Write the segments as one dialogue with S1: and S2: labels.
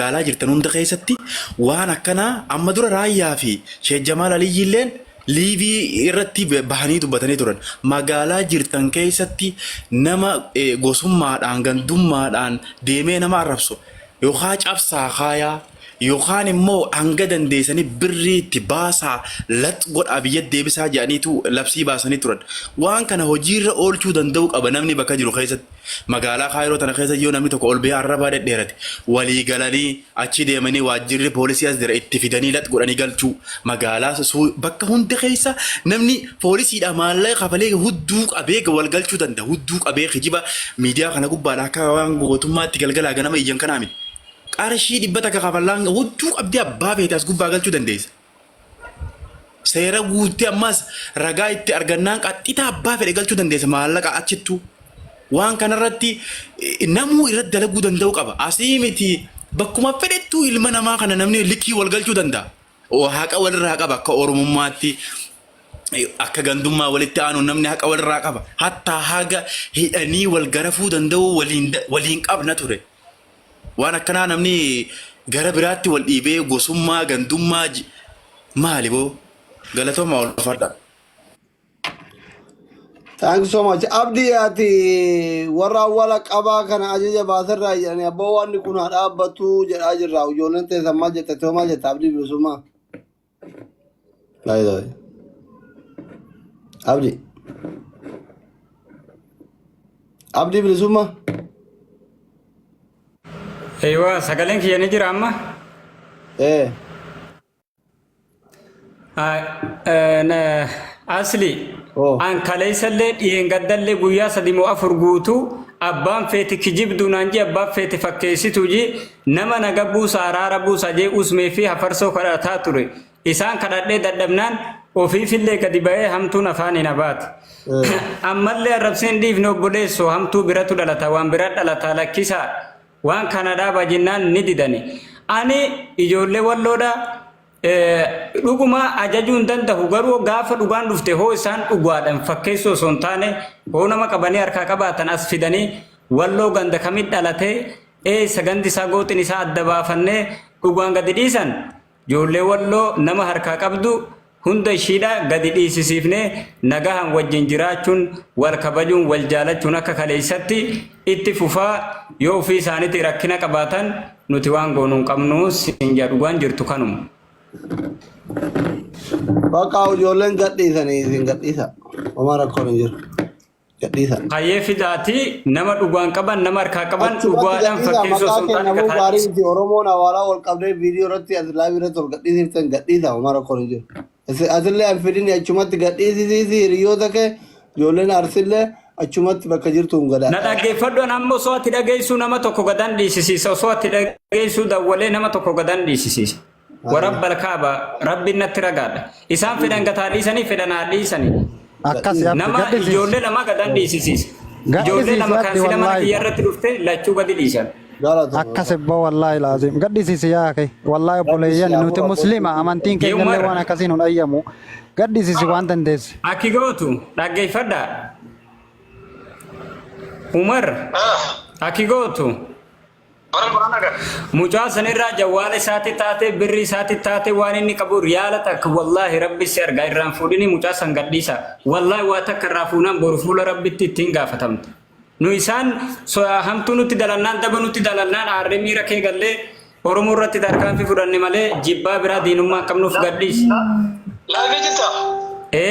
S1: قالا جرتن هند خيستي وانا كنا اما دور رايا في شيخ جمال علي جيلين ليبي irratti bahanii dubbatanii turan magaalaa jirtan keessatti nama gosummaadhaan gandummaadhaan deemee nama arrabsu yookaan cabsaa kaayaa yookaan immoo hanga dandeessanii birriitti baasaa lat godha biyya deebisaa jedhaniitu labsii baasanii turan waan kana hojiirra oolchuu danda'u qaba namni bakka jiru keessatti magaalaa kaayiroo tana keessa yoo namni tokko ol ba'ee arrabaa dhedheerate walii galanii achi deemanii waajjirri poolisii as jira itti fidanii lat godhanii galchuu magaalaa bakka hundi keessa namni poolisiidha maallaqa kafalee hudduu qabee wal galchuu danda'a hudduu qabee kijiba miidiyaa kana gubbaadhaa akka waan gootummaatti galgalaa ganama iyyan kanaa miti. Qarshii dhibbata kafallaan hudduu qabdee abbaa feetas gubbaa galchuu dandeessa. Seera guuttee ammas ragaa itti argannaan qaxxitaa abbaa fedhe galchuu dandeessa maallaqa achittuu. Waan kanarratti namuu irratti dalaguu danda'u qaba. Asii miti bakkuma fedhettuu ilma namaa kana namni likkii wal galchuu danda'a. Haqa walirraa qaba akka oromummaatti akka gandummaa walitti aanu namni haqa walirraa qaba. Hattaa haga hidhanii wal garafuu danda'u waliin qabna ture. Waan akkanaa namni gara biraatti wal dhiibee gosummaa gandummaa maali boo galatooma wal fadha.
S2: Thank you so much. Abdi ati warra wala qaba kana ajaja baasirra yani abbo wanni kun dhaabbatu jedha jirra ijoolleen teessan maal jette too maal jette abdi bilisumma. Laayidoo. Abdi. Abdi bilisumma.
S3: ايوه سكالين كي نجرا اما
S2: ايه
S3: انا اصلي
S2: اوه
S3: ان كليس اللي ينقدل لي بويا سديمو افرغوتو ابان فيت كجيب دونانجي ابان فيت فكيسي توجي نما نغبو سارا ربو سجي اسمي فيها فرسو كراتا توري اسان كدد ددبنان وفي في اللي كدباي همتو نفاني نبات اما اللي ربسين ديف نو بوديسو همتو براتو دلتا وان برات دلتا لكيسا waan kana dhaaba jennaan ni didani ani ijoollee walloodha dhuguma ajajuun danda'u garuu gaafa dhugaan dhufte hoo isaan dhugaadhaan fakkeessoo son taane hoo nama qabanii harkaa qabaatan as fidanii walloo ganda kamit dhalate sagandi isaa gootin isaa adda baafannee dhugaan gadi dhiisan ijoollee walloo nama harkaa qabdu hunda ishiidha gadi dhiisisiifnee nagahan wajjin jiraachuun wal kabajuun wal jaalachuun akka kaleessatti itti fufaa yoo ofii isaaniitti rakkina qabaatan nuti waan goonuun qabnu siin jedhugaan jirtu kanuma.
S2: Bakka ijoolleen gadhiisanii isin gadhiisa. Homaa rakkoon hin jiru. Gadhiisa.
S3: Hayyee fidaati nama dhugaan qaban nama harkaa qaban dhugaadhaan fakkeessoo sun taane
S2: gataa. Oromoon hawaalaa wal qabdee viidiyoo irratti as laayivii irratti wal gadhiisiftan gadhiisa. Homaa rakkoon hin jiru. Asillee anfidin achumatti gadhiisisiisi hiriyoota kee ijoolleen arsillee achumatti bakka jirtu hin gadaa.
S3: Na dhaggeeffadhu nammoo osoo ati dhageessuu nama tokko gadan dhiisisiisa osoo ati dhageessuu dawwalee nama tokko gadan dhiisisiisa. Warabba alkaaba rabbiin natti ragaadha. Isaan fedhan gataa dhiisanii fedhan haa dhiisanii. Nama ijoollee lama gadan dhiisisiisa. Ijoollee lama kan sila mana kiyya irratti dhufte lachuu gadi dhiisan.
S4: Akkasibba wallahi laazim gaddisiisi yaa kee wallahi obboleeyyan nuti muslima amantiin keenyallee waan akkasiin hin ayyamu gaddisiisi waan dandeesse.
S3: Akki gootu dhaggeeffadha. Umar akki gootu mucaa sanirraa jawwaala isaatti taate birri isaatti taate waan inni qabu riyaala takka wallahi rabbi si argaa irraan fuudhini mucaa san gadhiisa wallahi waa takka irraa fuunaan boru fuula rabbitti ittiin gaafatamta. Nu isaan hamtu nuti dalannaan daba nuti dalannaan aarree miira kee gallee Oromoo irratti tarkaanfii fudhanne malee jibbaa biraa diinummaa qabnuuf gadhiisi.
S5: Laayivii jirta?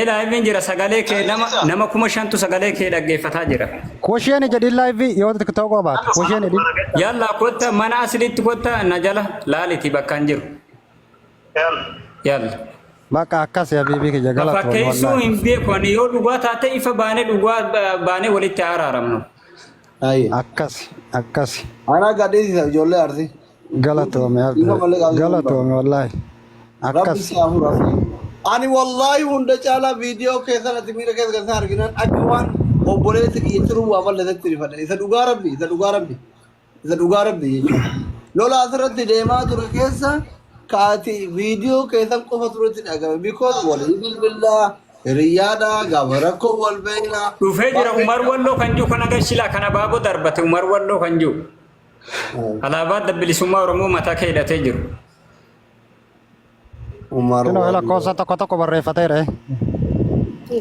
S3: Laayiviin jira sagalee kee nama 5,000 sagalee kee dhaggeeffataa jira.
S4: Kosheen jedhi laayivii yoo ta'u qabaate kosheen jedhi.
S3: Yalla kotta mana asliitti kotta na jala laaliti bakka hin jiru. Yalla.
S4: Bakka akkas yaa biibii kee galata.
S3: Fakkeessuu hin beeku ani yoo dhugaa taate ifa baanee dhugaa baanee walitti araaramnu.
S4: Akkas.
S2: Ana gadhiisa ijoollee arsi.
S4: Galatoome wallahi. Akkas.
S2: Ani wallahi hunda caalaa viidiyoo keessa natti miira keessa kan arginan akka waan obboleessi dhiyeessiru waa bal'atetti rifadha. Isa dhugaa rabbi jechuudha. Lola asirratti deemaa ture keessa kaati viidiyoo keessan qofa turetti dhagame because walii bilbilaa hiriyaadha gaafa rakkoo wal beekna.
S3: Dhufee jira Umar Walloo kan jiru kana gashilaa kana baaboo darbate Umar Walloo kan jiru. alaabaa dabbilisummaa Oromoo mataa kee hidhatee jiru.
S2: Umar.
S4: Kino ela kosa tokko barreeffateera.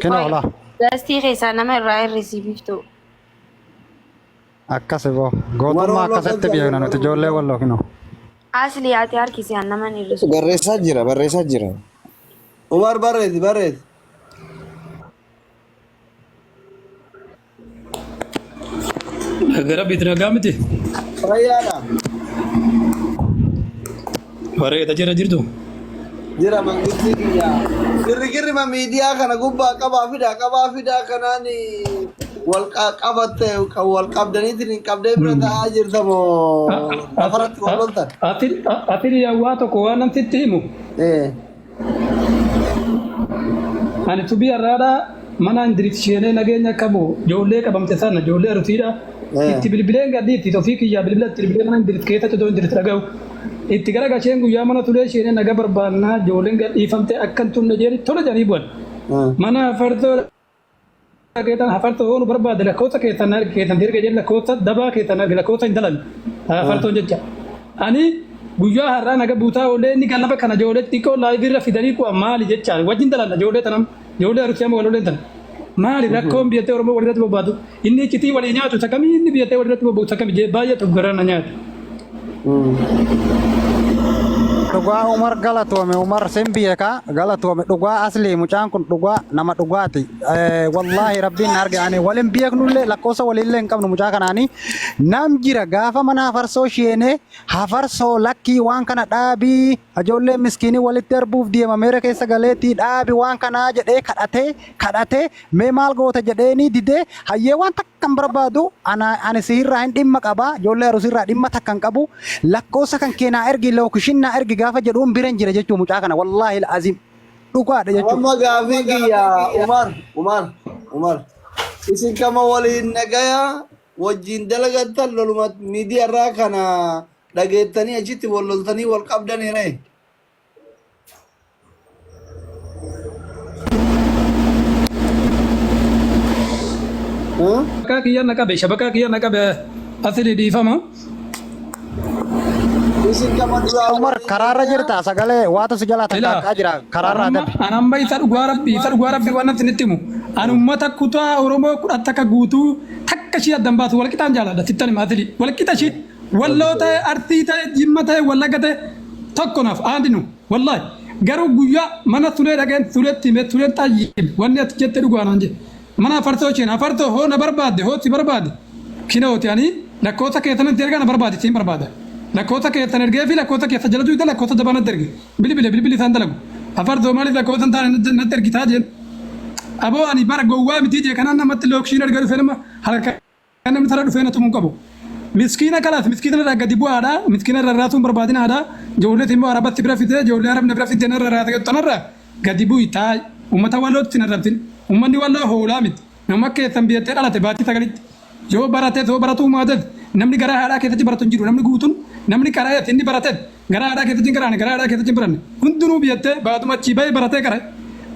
S4: Kino ola.
S5: Gastii keessaa nama irraa hir'isiififtu.
S4: Akkasi boo gootummaa akkasitti beekna nuti ijoollee walloo kino.
S5: Asli ati harkisi nama hir'isu.
S6: barreessaa jira.
S2: Umar barreessi.
S7: Gara bitna gaamiti.
S2: Fayyaadha.
S7: Bareeda jirtu.
S2: Jira mangittii kiyya. Girri ma miidiyaa kana gubbaa qabaa fidaa kanaan wal qabatte wal qabdaniitiin hin qabdee bira ta'aa jirta moo lafarratti wal loltan.
S7: Ati waa tokko waan namtitti himu. Ani tubii har'aadhaa mana indirishiinee nageenya qabu ijoollee qabamte sana ijoollee arutiidha. Itti bilbileen gadhiitti tofii kiyyaa bilbila itti bilbilee mana indiris keessatti otoo indiris dhaga'u. Itti gara gasheen guyyaa mana tulee isheen naga barbaannaa ijoolleen gadhiifamte akkan tunne jeeni tola jedhanii bu'an. Mana hafartoo hoonu barbaade lakkoota keessan dirga jedhe lakkoota dabaa keessan lakkoota hin dalan hafartoon jecha. Ani guyyaa har'aa naga buutaa oolee inni gallaba kana ijoollee xiqqoo laayibirra fidanii ku'a maali jechaan wajjin dalan ijoollee tanam ijoollee arusiyama walooleen tan. Maali rakkoon biyyattii Oromoo walirratti bobbaatu inni iccitii walii nyaatu takamii inni biyyattii walirratti bobbaatu takamii baay'ee tokkorana nyaatu.
S4: Dhugaa Umar galatoome Umar Sembiyeeka galatoome dhugaa asli mucaan kun dhugaa nama dhugaati. Wallaahi rabbiin arge ani waliin beeknullee lakkoofsa waliillee hin qabnu mucaa kanaanii nam jira gaafa mana hafarsoo sheenee hafarsoo lakkii waan kana dhaabii ijoollee miskiinii walitti darbuuf deema meera keessa galeetii dhaabii waan kanaa jedhee kadhatee mee maal goota jedheeni didee hayyee waan takkan barbaadu ani sihirraa hin dhimma qaba ijoollee arusirraa dhimma takkan qabu lakkoofsa kan keenaa ergi lookishinnaa ergi gaafa jedhuun biran jira jechuun mucaa kana wallaahi azim dhugaadha jechuudha.
S2: Amma gaafii kiyya Umar isin kama waliin nagaya wajjin dalagattan loluma miidiyaa irraa kana dhageettanii achitti wal loltanii wal qabdaniire.
S7: Shabakaa kiyya naqabe asili dhiifama.
S4: Umar karaarra jirta sagalee waatu si jalaa takkaa jira karaarra adabi.
S7: Anamba isa dhugaa rabbi waan namti nitti himu. Ani uummata kutaa Oromoo kudhan takka guutuu takka ishee addan baatu wal qixaan jaaladha sittani maatili wal qixa ishee walloo ta'e artii ta'e jimma ta'e wallagga ta'e tokko naaf aandinu wallahi garuu guyyaa mana tulee dhageen tuleetti hime tuleen xaayyiin wanni ati jette dhugaa naan jedhe mana afartoo isheen afartoo hoo na barbaadde hoo si barbaadde kinooti ani lakkoota keessanitti ergaa na barbaade siin barbaada. Lakkoota keessan ergee fi lakkoota keessa jala duwidda lakkoota dabaa natti erge bilbili isaan dalagu afartoo maaliif lakkoota hin taane natti ergitaa jeen aboo ani bara gowwaa miti jee kanaan namatti lookshiin erga dhufee nama harka kan namni tara dhufee na tumuu qabu miskiina kalaaf miskiina irraa gadi bu'aadha miskiina irraa raatuun barbaadinaadha ijoollee immoo arabatti bira fitee ijoollee arabna bira fitee narra raata gattanarra gadi bu'i taa'e uummata wallootti hin arrabtin uummanni walloo hoolaa miti nama keessan biyyattii dhalate baatii sagalitti yoo baratee yoo baratuu maatet namni garaa haadhaa keessatti baratu hin jiru namni guutuun namni karaa inni baratet garaa haadhaa keessatti hin garaane garaa haadhaa keessatti hin baranne hundinuu biyyattii baatuma achii bahee baratee kare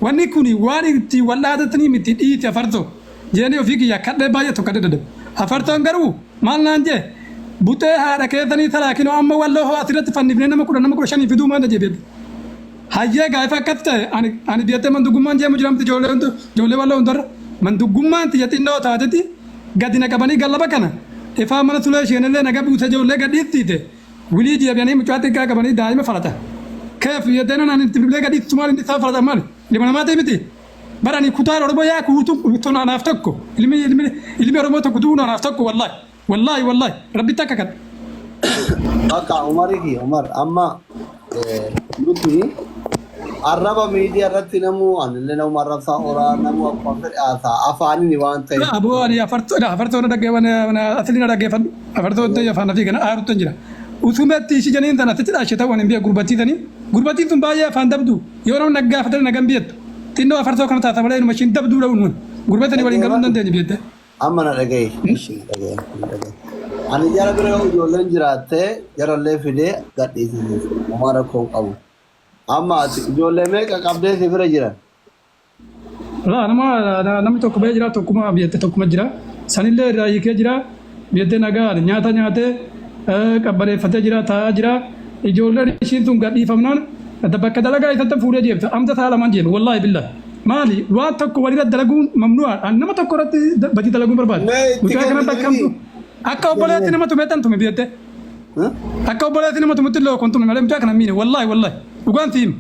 S7: wanni kuni waan itti wallaatatanii miti dhiiti afartoo jeeni ofii kiyya kadhee baay'ee tokko dadhabe afartoon garuu maal naan jee butee haadha keessanii talaakinoo amma walloo hoo asirratti fannifnee nama 15 fiduu maal jee beeku hayyee gaafa akkas ta'e ani biyyattii mandugummaan jeemu jiramti ijoollee walloo hundarra mandugummaan xiyya xinnoo taatetti gadi naqabanii gallaba kana ifaa mana tulee isheenillee naga buute ijoollee gadhiistiite wilii jeebianii mucaa xiqqaa qabanii daa'ima falata keef yeddeenan ani bilbilee gadhiistu maal inni isaa falata maal ilma namaa ta'e miti barani kutaa Oromoo yaa kuutu naaf tokko ilmi Oromoo tokko tuu naaf tokko wallahi rabbi takka kan
S2: Akka Umar amma nuti arraba miidiyaa irratti namu anillee namu arrabsaa oraa namu akkuma fedhe haasaa afaaniin waan ta'e.
S7: Aboo ani afartoo na dhaggeeffan asli na dhaggeeffadhu afartoo ta'e afaan ofii kana aarutti hin jira. Utumetti ishii janiin tana asitti dhaashee ta'uu hin biya gurbattiitanii gurbattiin tun baay'ee afaan dabdu yoo namni naggaafatan nagan biyyattu xinnoo afartoo kana taata malee mashiin dabduu dha'uun gurbatanii waliin galuu hin dandeenye biyyatti.
S2: Amma na dhagaye. Ani jara bira ijoolleen jiraattee jarallee fidee gadhiisisuuf uumaa rakkoo qabu. Amma ijoollee meeqa qabdee si bira jiran?
S7: Namni tokko ba'ee jira tokkuma biyyatti tokkuma jira sanillee irraa hiikee jira biyyatti nagaa nyaata nyaatee qabbaneeffatee jira taa'aa jira ijoolleen ishiin tun gadhiifamnaan bakka dalagaa isatti fuudhee jeefta amta ta'a lamaan jeeme wallaahi billahi maali waan tokko walirra dalaguun mamnu'a nama tokko irratti badii dalaguun barbaade mucaa kanatti akkamtu akka obboleetti nama tumeetan tume biyyatti akka obboleetti nama tumetti illee kun tume malee mucaa kana miine wallaahi wallaahi dhugaan tiim.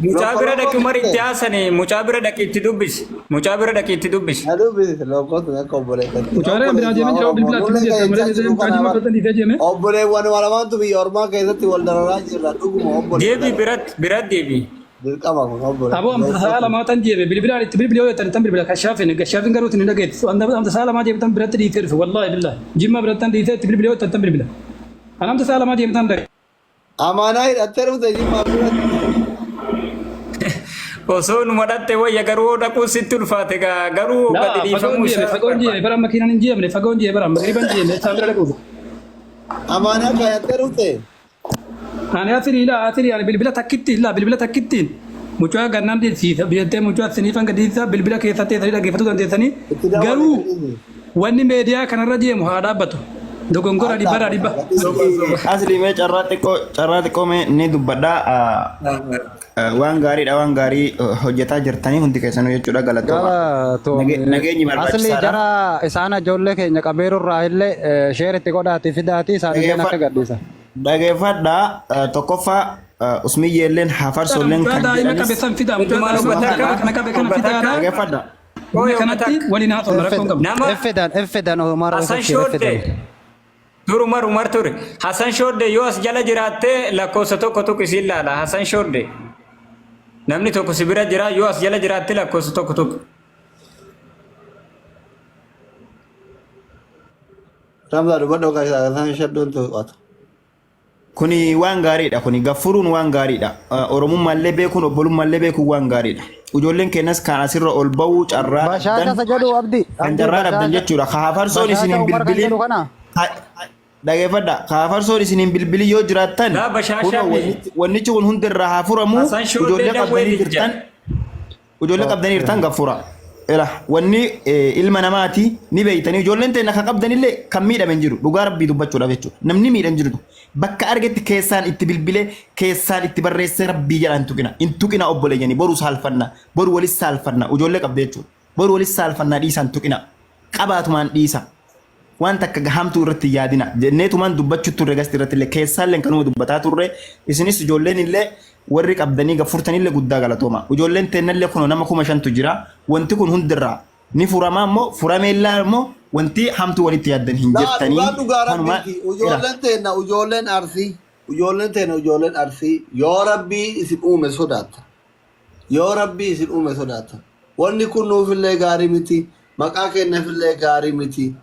S3: Mucaa bira dhaqi umari itti haasanii mucaa bira dhaqi itti dubbisi mucaa bira dhaqi itti dubbisi.
S2: Dubbisi lookootu akka obboleetti.
S7: Mucaa biraa jeeme jira bilbila itti jettee malee mucaa jima fudhatan dhiisee jeeme.
S2: Obboleewwan walamaantu biyya ormaa keessatti wal dararaa jirra dhuguma obboleewwan.
S3: Deebi biratti deebi.
S2: Dirqama kun obboleewwan.
S7: Aboo amta sa'a lamaa tan jeeme bilbilaan itti bilbiloo yoo tan bilbila kashaafin garuu itti hin dhageessu amta sa'a lamaa jeeme tan biratti dhiisee dhufe wallaahi billahi jimma biratti tan dhiisee itti bilbiloo tan bilbila. Anamta sa'a lamaa jeeme tan dhage.
S2: Amaanaa hidhattee dhufte jimmaa biratti.
S3: Osoo numa dhatte wayya garuu dhaquu sitti ulfaate garuu gadi dhiifamuu isaa.
S7: Fagoon jeeme bara makiinaan hin jeemne fagoon jeeme bara magriban jeeme isaan bira dhaquuf.
S2: Amaanaa kaayattee dhufte.
S7: Ani asiri ani bilbila takkittiin mucaa gannaan dhiisiisa biyyattii mucaa siniifan gadiisa bilbila keessatti eessanii dhaggeeffatu dandeessanii garuu wanni meediyaa kanarra jeemu haa dhaabbatu. Dogongora dhibba.
S1: Asli mee carraa xiqqoo mee ni dubbadhaa waan gaarii hojjetaa jirtanii hundi keessanuu jechuudha galatoomaa. Nageenyi barbaachisaadha.
S4: Asli jara isaan ijoollee keenya qabeerurraa illee sheeritti godhaati fidaati isaan illee akka gadhiisa.
S1: Dhageeffadhaa tokkoffaa usmiyyeelleen hafarsolleen kan jedhanis. Dhageeffadhaa.
S7: Kanatti waliin haa ta'u rakkoon qabu.
S4: Efedan Omar
S3: Efedan. Umar ture. Hasan Shorde yoo as jala jiraattee lakkoofsa tokko isiin laala. Hasan Shorde. Namni tokko si bira jira yoo as jala jiraattee lakkoofsa tokko.
S2: Ramza dubbadhoo Hasan Shordoon to'atu.
S1: Kuni waan gaariidha. Kuni gaffuruun waan gaariidha. Oromummaallee beekuun obbolummallee beekuun waan gaariidha. Ijoolleen keenyas kan asirra ol ba'uu carraa kan carraa dhabdan jechuudha. Hafarsoon isin hin bilbilin. Dhageeffadha kaafarsoon isiniin bilbilii yoo jiraattan wannichi kun hundirraa haa furamu ijoollee qabdanii jirtan gaffura. Wanni ilma namaati ni beeytanii ijoolleen ta'e akka qabdanillee kan miidhame hin jiru dhugaa rabbii dubbachuudhaaf jechuudha. Namni miidhan jirtu bakka argetti keessaan itti bilbilee keessaan itti barreessee rabbii jedhaan hin tuqina obboleeyyanii boru saalfanna boru walis saalfanna ijoollee qabda jechuudha. Boru walis saalfannaa dhiisaan tuqina qabaatumaan dhiisa. Waan takka gahamtuu irratti yaadina jenneetumaan dubbachuu turre gasti irratti illee keessaallee kanuma dubbataa turre isinis ijoolleen illee warri qabdanii gaffurtanillee guddaa galatooma ijoolleen teennallee kun nama 5,000 jira wanti kun hundirraa ni furamaa immoo furameellaa immoo wanti hamtuu walitti yaaddan hin jettanii
S2: ijoolleen teena arsii yoo rabbii isin uume sodaata wanni kun nuufillee gaarii miti maqaa keenyaafillee gaarii miti.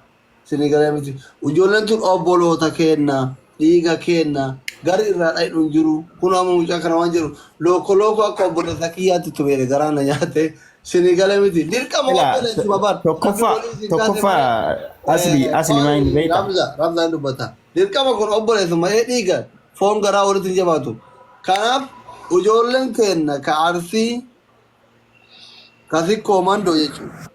S2: Sinigalee miti. Ijoolleen tun obboloota kenna, dhiiga kenna, gari irraa dhaydhuun jiru. Kun amma mucaa kana waan jiru. Looko akka obboleessa kiyyaatti tumere garaana nyaate. Sinigalee miti. Dirqama obboleessi babaadha.
S1: Tokkoffaa asli maa hin beekta.
S2: Ramzaan dubbata. Dirqama kun obboleessummaa dhiiga foon garaa walitti hin jabaatu. Kanaaf ijoolleen kenna ka arsii kasi koomandoo jechuudha.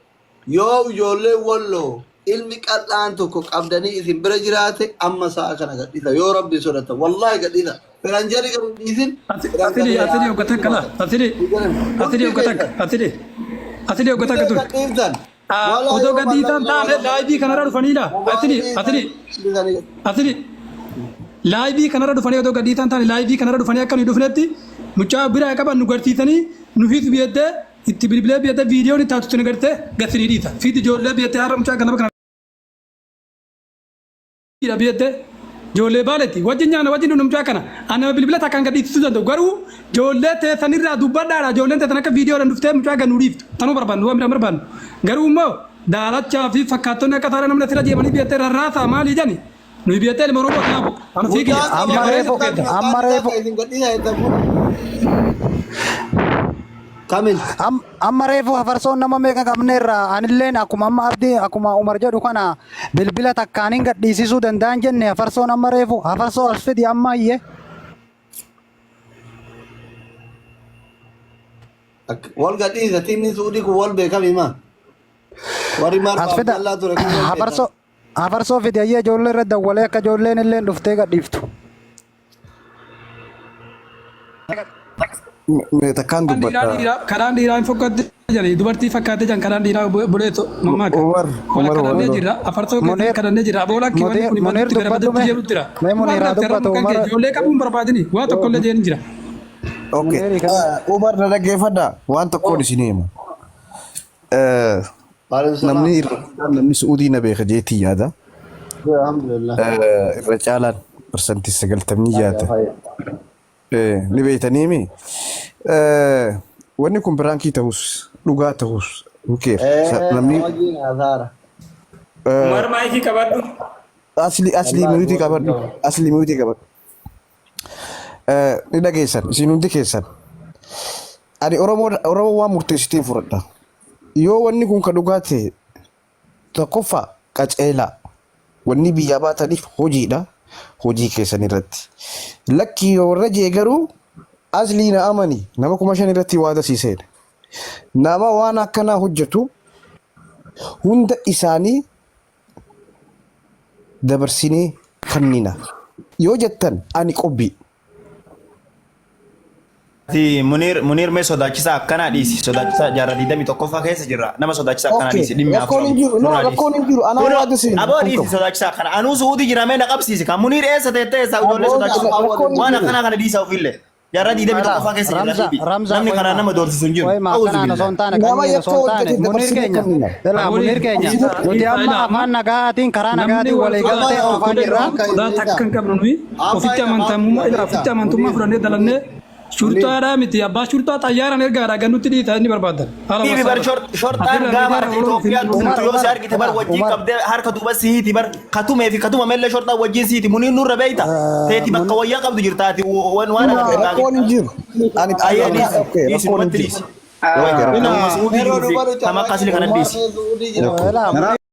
S2: Yoo ijoollee walloo ilmi qal'aan tokko qabdanii isin bira jiraate amma sa'a kana gadhiisa yoo rabbi sodaata wallahi gadhiisa firanjari garuu dhiisin
S7: asili oggata kala asili oggata dur odoo gadhiisan taane laayivii kanarra dhufanidha asili laayivii kanarra dhufanii odoo gadhiisan taane laayivii kanarra dhufanii akka nuyi dhufnetti mucaa biraa qaban nu garsiisanii nuufis biyyadde itti bilbilee biyyadde viidiyoon itti haatutti nu garte gasinii dhiisa fiiti ijoollee biyyadde har'a mucaa kana biyyadde ijoollee baaletti wajjin nyaana wajjin numchaa kana ana bilbila takkaan gadhiisisuu danda'u garuu ijoollee teessanirraa dubbadhaadha ijoolleen teessan akka viidiyoodhaan dhuftee mucaa ganuu dhiiftu tanuu barbaannu waan biraa barbaannu garuu immoo daalachaa fi fakkaattonni akka taara namni asirra deemanii biyyatee rarraasaa maalii jani nuyi biyyatee ilma oromoo kanaafu anu fiigi
S4: amma reefu hafarsoon nama meeqa qabneerra anilleen akkuma amma abdii akkuma Umar jedhu kana bilbila takkaaniin gadhiisisuu danda'an jenne hafarsoon amma reefu hafarsoo as fidi amma iyyee.
S2: Wal gadhiisa tiimni suudii kun wal beekami ma. Warri maal
S4: hafarsoo Afarsoo fide ayyee ijoollee irra dawwalee akka ijoolleen illee dhuftee gadhiiftu.
S6: Takkaan dubbadha.
S7: Karaan dhiiraa hin fokkatti jedhanii dubartii fakkaatee jiran karaan dhiiraa buleeto mammaaka. Wala kadhannee jirra. Afarsoo kadhannee jirra. Aboola kiiwwan kun
S4: Munir
S7: itti darbatutti jedhu jira.
S4: Muniraa dubbatu
S7: ijoollee qabuun barbaadini waa tokkollee jeen jira.
S6: Okay. Umar na dhaggeeffadha waan tokkoon isinii hima. Namni Suudii na beeka jeetii yaada.
S2: Alhamdulillah.
S6: Irra caalaan parsantii 96. Ni beektanii mi? Wanni kun biraankii ta'us dhugaa ta'us bukeef namni
S3: Umar maayikii qabadhu.
S6: asli miyuutii qabadhu. Ni dhageessan isin hundi keessan. Ani Oromoo waan murteessitiin fudhadha. Yoo wanni kun ka dhugaa ta'e tokkoffaa qaceelaa wanni biyyaa baataniif hojiidha. Hojii keessan irratti. Lakkii warra jee garuu aslii na amani nama 5,000 irratti waada siiseedha. Nama waan akkanaa hojjetu hunda isaanii dabarsinee kennina. Yoo jettan ani qobbii.
S1: Munir mee sodaachisaa akkanaa dhiisi. Sodaachisaa jaarraa 21ffaa keessa jirra. Nama sodaachisaa akkanaa dhiisi. Dhimmi
S6: Rakkoon hin jiru. Rakkoon hin jiru. Anaa waada siin.
S1: Aboo dhiisi sodaachisaa akkana. Anuu Suudii jira mee na qabsiisi. Kan Munir eessa teettee eessa ijoollee sodaachisaa. Waan akkanaa kana dhiisaa ofillee. Jaarraa 21ffaa keessa jirra. Namni kanaan nama doorsisu hin jiru.
S4: Munir keenya. Nuti amma afaan nagaatiin karaa nagaatiin walii galtee oofaa jirra.
S7: Takka hin qabnu nuyi ofitti amantummaa fudhannee dalannee shurtaadhaa miti abbaa shurtaa xayyaaraan ergaadhaa gannutti dhiitaa inni barbaadan.
S1: Dhiibi bar shortaan gaafa Itoophiyaan dhumtu yoo si argite bar wajjin qabdee harka duuba sihiiti bar katumee fi katuma mellee shortaan wajjin sihiiti muniin nurra beeyta teeti bakka wayyaa qabdu jirtaati waan
S6: Rakkoon hin jiru. Ani
S1: ayyee dhiisi dhumatti dhiisi. Nama akkasii kana dhiisi.